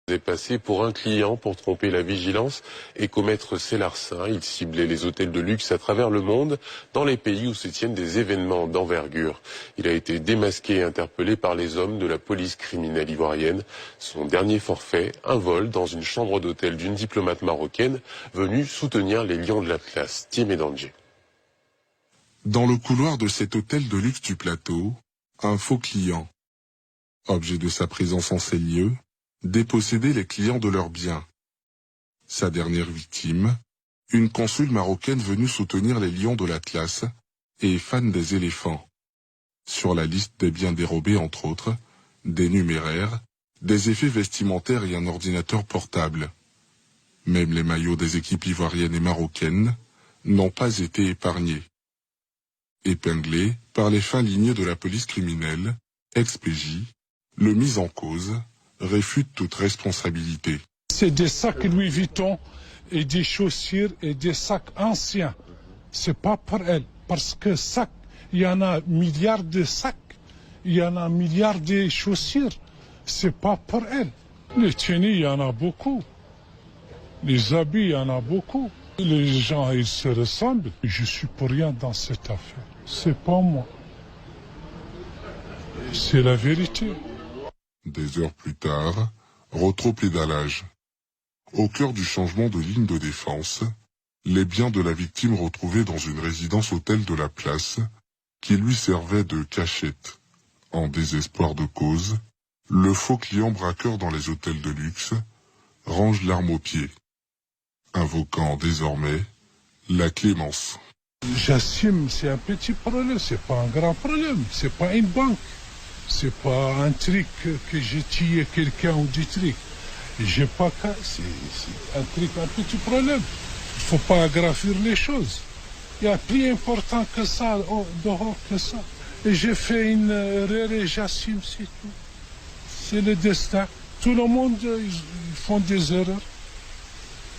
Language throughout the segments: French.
Est passé pour un client pour tromper la vigilance et commettre ses larcins. Il ciblait les hôtels de luxe à travers le monde, dans les pays où se tiennent des événements d'envergure. Il a été démasqué et interpellé par les hommes de la police criminelle ivoirienne. Son dernier forfait, un vol dans une chambre d'hôtel d'une diplomate marocaine venue soutenir les Lions de l'Atlas. Tim et Danger. Dans le couloir de cet hôtel de luxe du plateau, un faux client. Objet de sa présence en ces lieux, déposséder les clients de leurs biens. Sa dernière victime, une consul marocaine venue soutenir les lions de l'Atlas et fan des éléphants. Sur la liste des biens dérobés, entre autres, des numéraires, des effets vestimentaires et un ordinateur portable. Même les maillots des équipes ivoiriennes et marocaines n'ont pas été épargnés. Épinglé par les fins lignées de la police criminelle, ex-PJ, le mis en cause réfute toute responsabilité. C'est des sacs Louis Vuitton et des chaussures et des sacs anciens. C'est pas pour elle. Parce que sacs, il y en a milliards de sacs. Il y en a milliards de chaussures. C'est pas pour elle. Les tenues, il y en a beaucoup. Les habits, il y en a beaucoup. Les gens, ils se ressemblent. Je suis pour rien dans cette affaire. C'est pas moi. C'est la vérité. Des heures plus tard, rétropédalage. Au cœur du changement de ligne de défense, les biens de la victime retrouvés dans une résidence hôtel de la place, qui lui servait de cachette. En désespoir de cause, le faux client braqueur dans les hôtels de luxe range l'arme au pied, invoquant désormais la clémence. J'assume, c'est un petit problème, c'est pas un grand problème, c'est pas une banque. C'est pas un truc que j'ai tué quelqu'un ou des trucs. J'ai pas qu'à. C'est un truc, un petit problème. Il faut pas aggraver les choses. Il y a plus important que ça, dehors que ça. Et j'ai fait une erreur et j'assume, c'est tout. C'est le destin. Tout le monde, ils font des erreurs.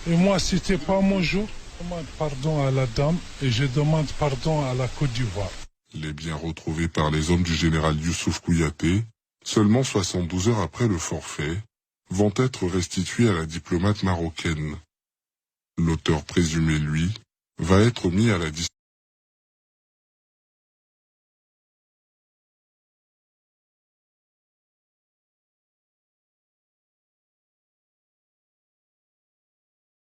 Et moi, c'était pas mon jour. Je demande pardon à la dame et je demande pardon à la Côte d'Ivoire. Les biens retrouvés par les hommes du général Youssouf Kouyaté, seulement 72 heures après le forfait, vont être restitués à la diplomate marocaine. L'auteur présumé, lui, va être mis à la disposition